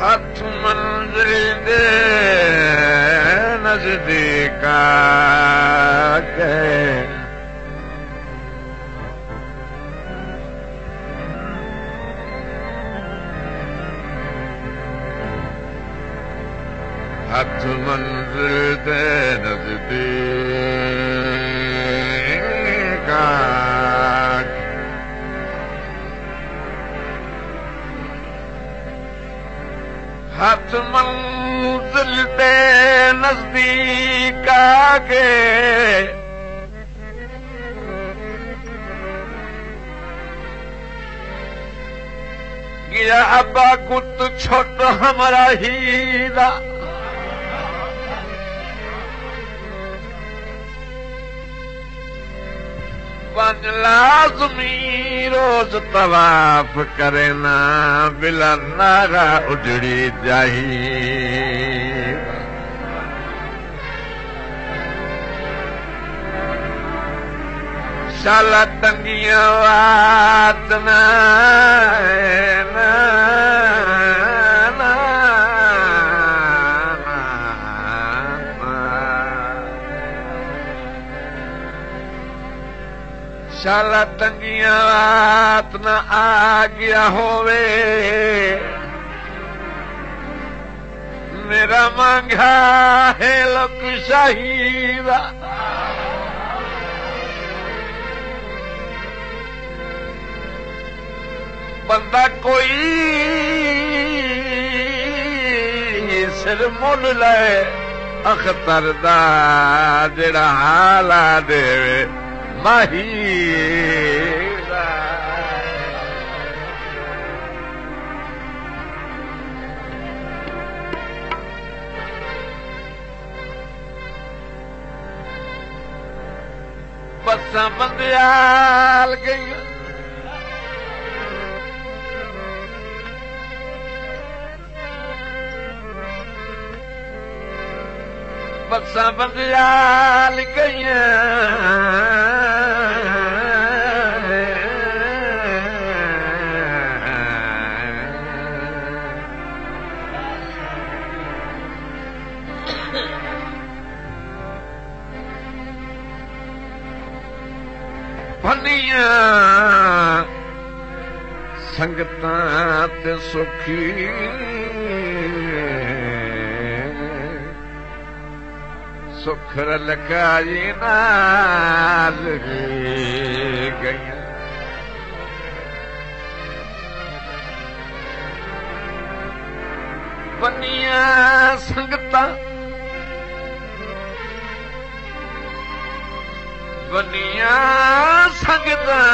हथ मंजिल दे नजदीक आके हथ मंजिल दे नजदीक आके हथ मंजिल दे नजदीक आके गिरा अब्बा कुत छोट हमारा हीरा पंज लाज़मी रोज तवाफ करे ना बिला नागा उजड़ी जाही शाला टंगिया वात ना शाला टंगिया रात न आ गया होवे मेरा मांगा है लोक शाहीदा बंदा कोई सिर मुल ले अख्तर दा जेड़ा हाला देवे माहीरा बसां बंदियाल गई बसां बंदियाल गई फनिया संगतां ते सुखी सुख लकाई नाल गई फनिया संगतां बनिया संगतां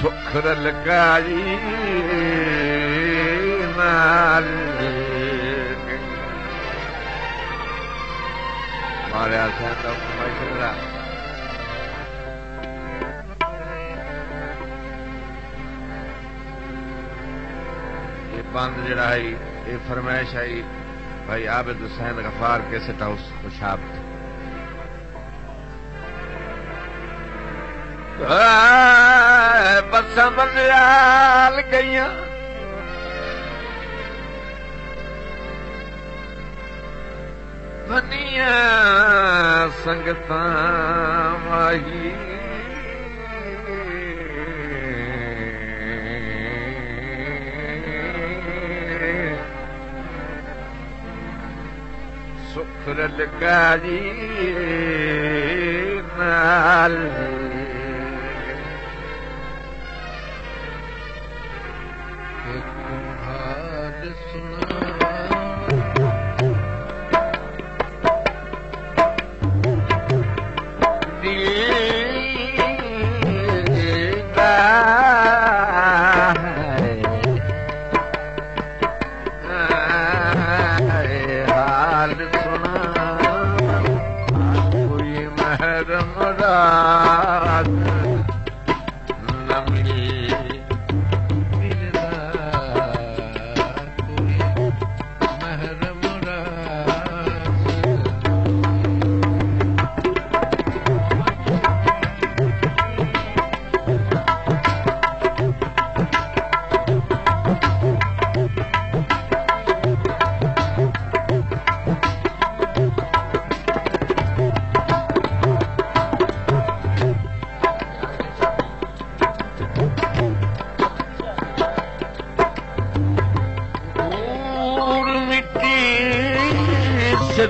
सुख लगाई नाल मारिया सां मशरा ये बंद जड़ा है ये फरमाइश आई भाई आबिद हुसैन गफार कैसेट हाउस खुशाब बसां बंदियाल गईयां फनिया संगतां माही सुख लगाई नाल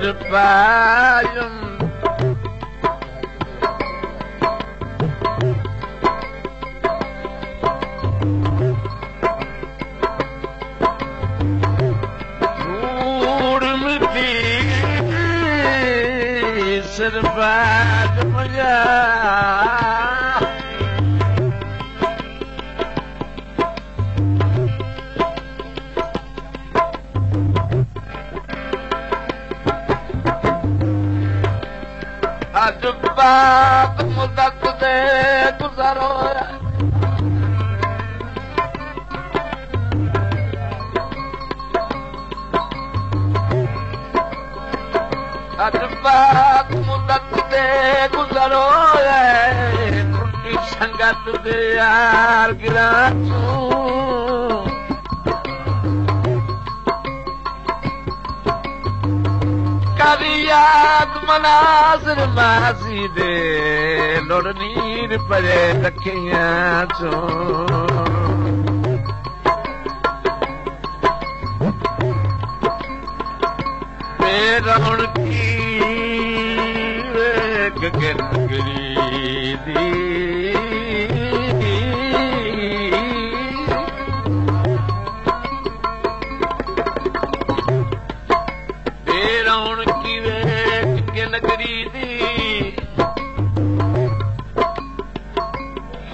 सिर पायुम धूड़ मिटी सिर पाज मुझा अज बात मुदत दे गुज़रो अज बात मुदत दे गुज़रो टुटी संगत दे यार गिरां याद मनाज़िर माज़ी दे लोड़ नीर परे रखियां चो बेरौण की गगनगिरी दी नगरी दी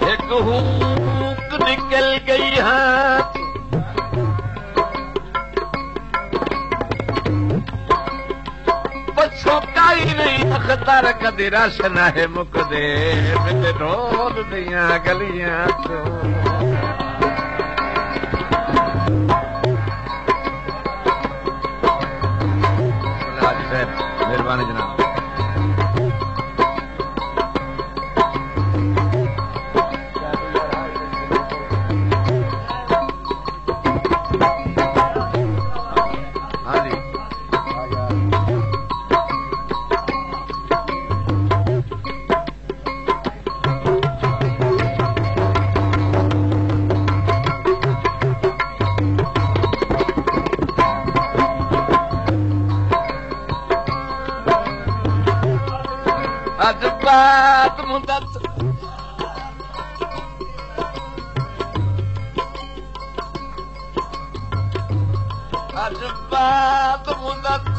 एक हुक निकल गई हाथ बच्चों का ही नहीं अख्तर कदी रश न है मुकदे मेरे रोल दियां गलियां तो मेहरबानी जनाब अज बात मुदत अज बात मुदत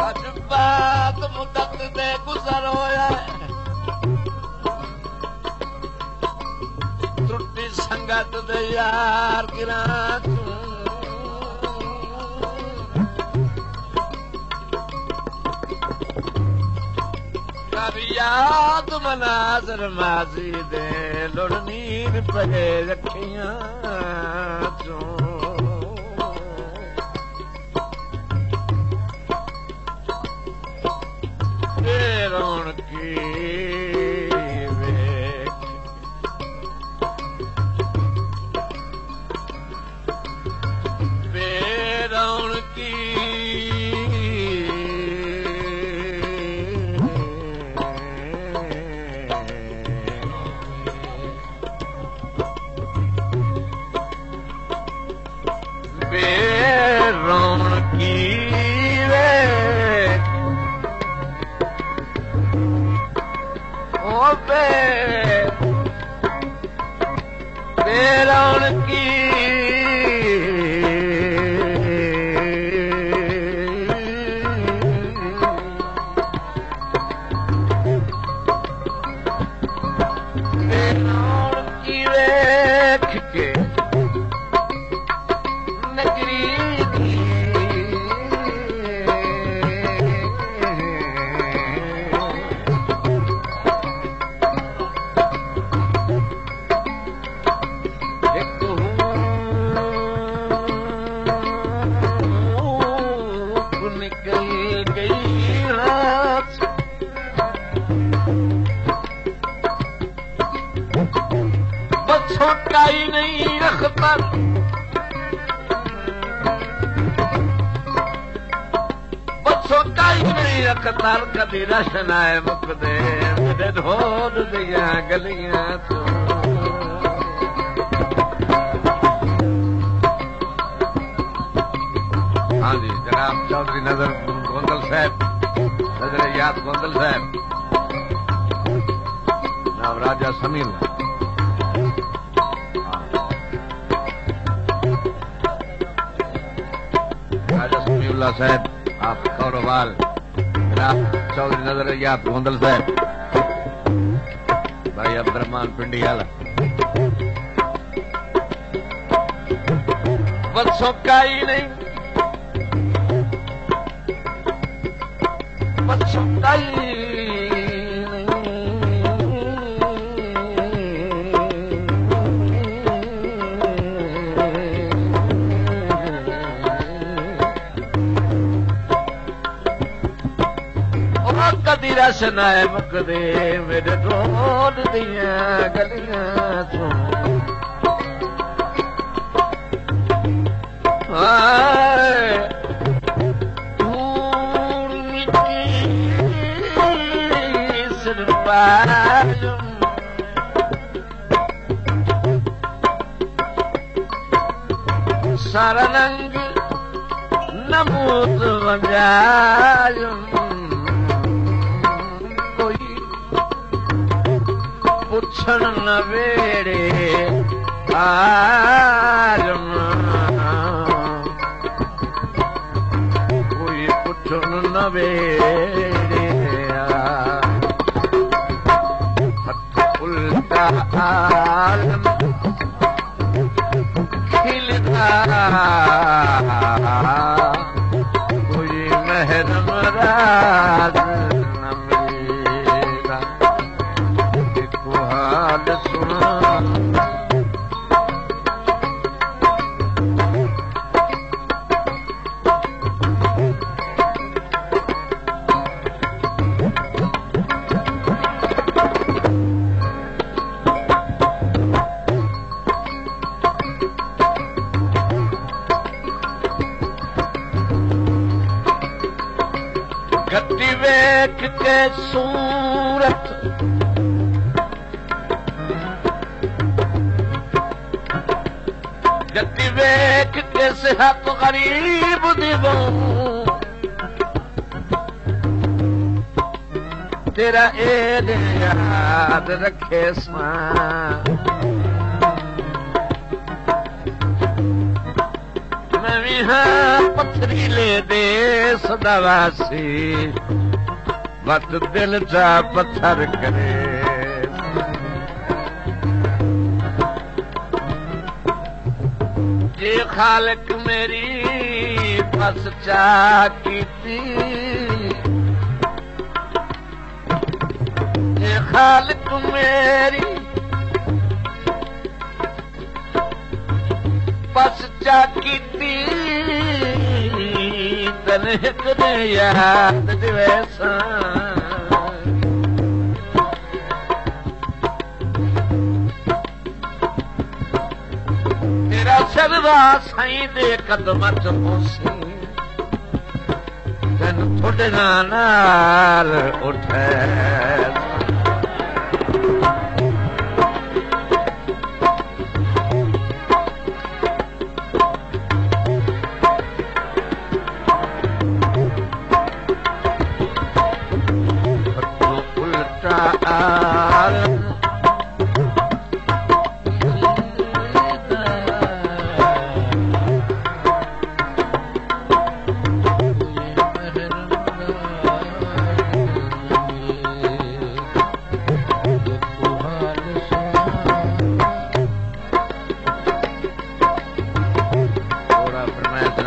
अज बात मुदत दे गुज़र होया संगत दे यार गिरां कर याद मनाज़िर माज़ी दे लोड़ नीर परे रखियां चो बेरौण की बेरौण की वेख के नगरी दी छोटा ही नहीं अख्तर वो छोटा नहीं अखतार कदी रशनाए मुकदे मेरे ढोल दिया गलियां तो हाँ जी जनाब चौधरी नजर गोंदल साहब नजर याद गोंदल साहब नाम राजा समीर राजा समीउल्लाह साहब आप कौरवाल जनाब चौधरी नजर याद गोंदल साहब भाई अब्दुर्रहमान पिंडियाला बच्चों का ही नहीं बच्चों का ही कदी रशनाए मुकदे मेरे ढोल दिया गलियां तो धूल मिट्टी सिर पायूं सारा रंग नमूद वंजायूं पुछण न वेड़े आजम कोई पुछण न वेड़े हथ उल्टा आलम खिलता कोई महरम राज गति वेख के सूरत गति वेख के सेहत गरीब दिवो तेरा एद याद रखे सा मैं भी हाँ पथरीले देश दवासी मत दिल जा पत्थर करे जे खालिक मेरी बस चाह कीती जे खालिक मेरी बस चाह कीती तने कदे याद दिवैसा तेरा सरदा साईं दे कदम च होसी तैन थोड़े नाल उठे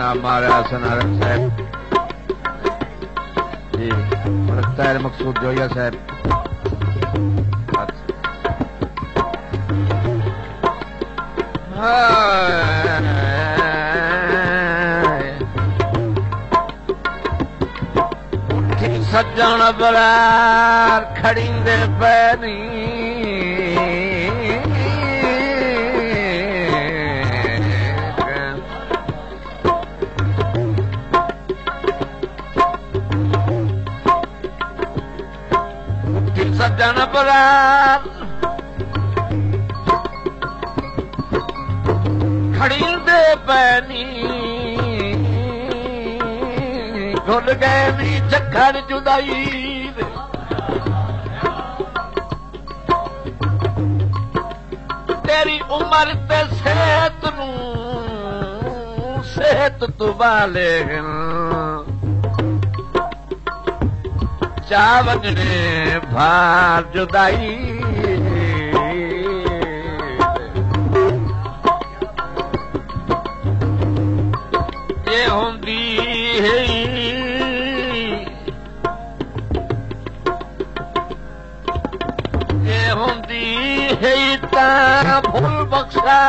हमारे सनारन साहब जी ताहिर मकसूद जोया साहब सज्जन बरार खड़ी दे पैनी बरार खड़ी दे पैनी घुल गए नी झक्खड़ जुदाई तेरी उम्र ते सेहत तू बाले चावने भार जुदाई ये होंदी है ये होंदी है ता भूल बख्शा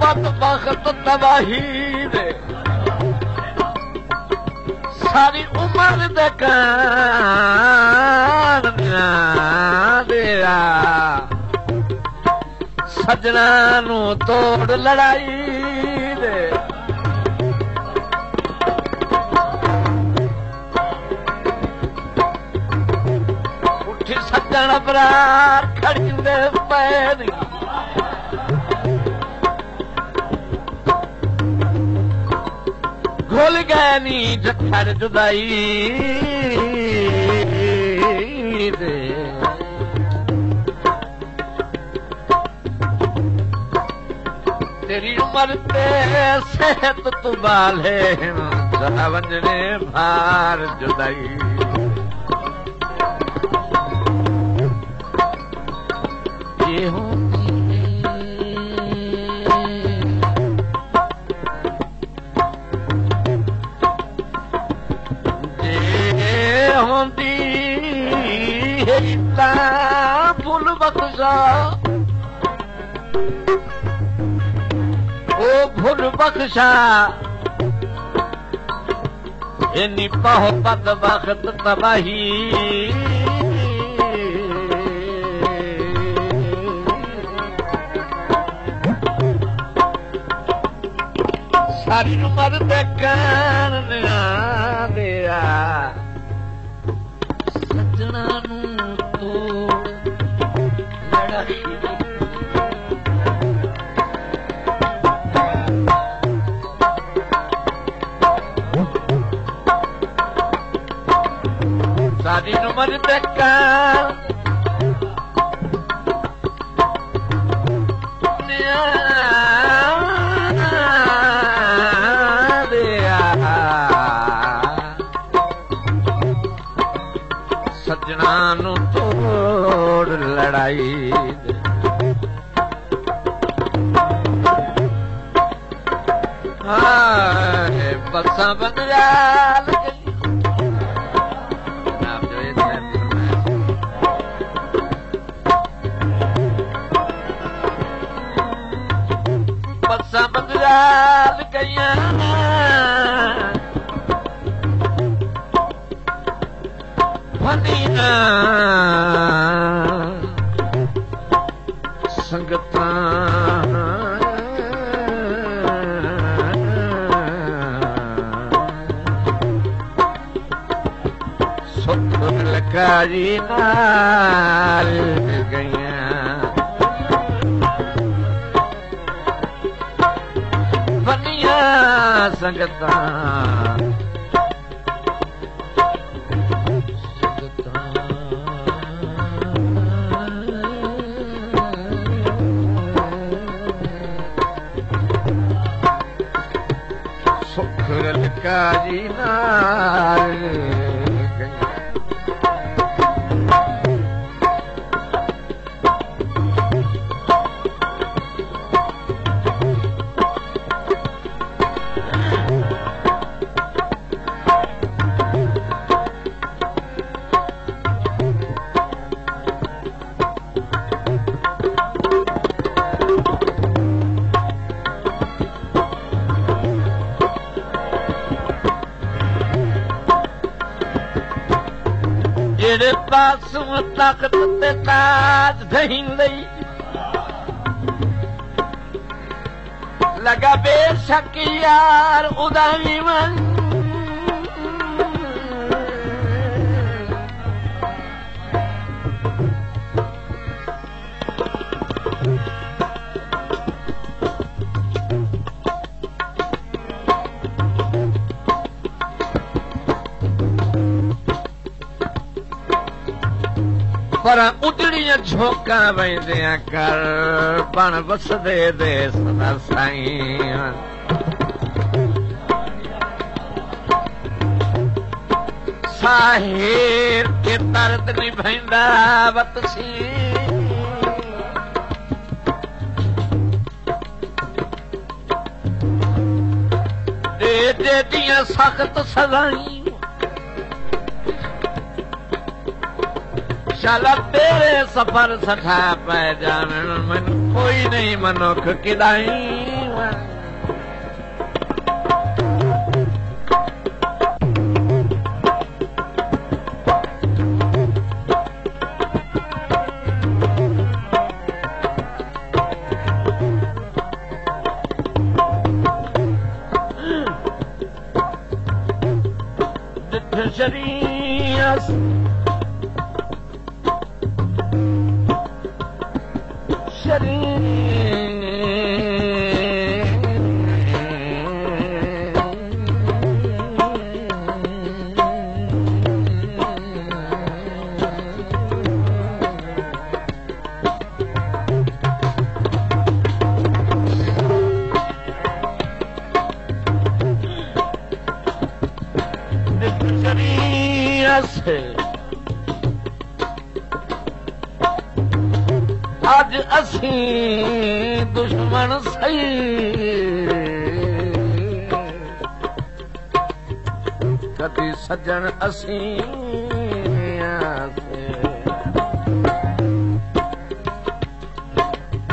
बदबख्त तबाही दे सारी उम्र दे कान दिया सजना नू तोड़ लड़ाई दे उठी सजन बरार खड़ी दे पैरी भूल गए नी झक्खड़ जुदाई दे तेरी उम्र ते सेहत तू बाले वंजने भार जुदाई ये होंदी फुल बख्शा ओ फुल बख्शा इन्नी पाहो बदबख्त तबाही सारी उम्र दे कान दिया सजना नू तोड़ लड़ाई सारी उम्र दे कान सजना नू तोड़ लड़ाई बसा बंदयाल बसा बंदयाल गईया संगतां सुख लकारी नाल गईयां बनिया संगतां काजी नाल जेड़े पासों ताकत ते ताज नहीं लई लगा बेशक यार उदावी मन पर उजड़ियां झोंका वेंदियां कर बण वसदे दे सदा साईं साहिर के दर्द निभैंदा वतसी दे दे दियां सख्त सज़ाई शाला तेरे सफर सठा पै जान मन कोई नहीं मनुख किदाई शरीयस आज असी दुश्मन सही कदी सज्जन असी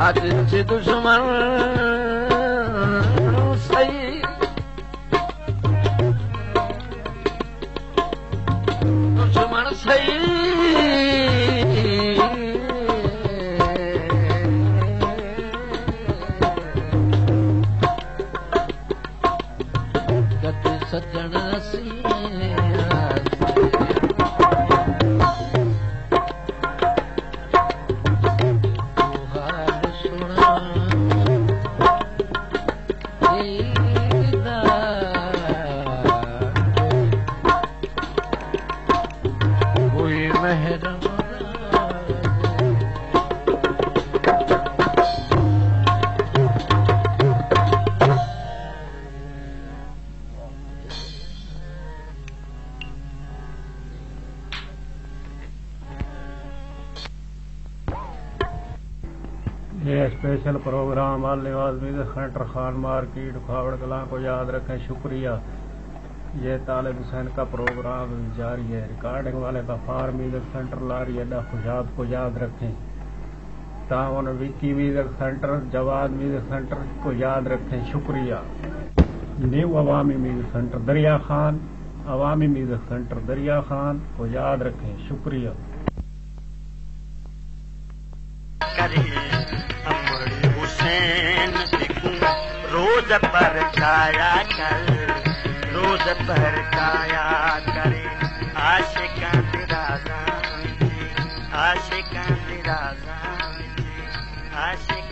आज असी दुश्मन सही दुश्मन सही सज्जन कोई मेहर ये स्पेशल प्रोग्राम आलने वाली सेंटर खान मार्केट खावड़ कलां को याद रखें। शुक्रिया। ये तालिब हुसैन का प्रोग्राम जारी है। रिकॉर्डिंग वाले गफ्फार म्यूजिक सेंटर लारी अड्डा खुशाब को याद रखें। ताउन Vicky music centre Jawad music centre को याद रखें। शुक्रिया। न्यू अवामी म्यूजिक सेंटर दरिया खान अवामी म्यूजिक सेंटर दरिया खान को याद रखें। शुक्रिया। रोज पर छाया कर रोज पर छाया करे आशिकां तेरा आशिकां तेरा आशिक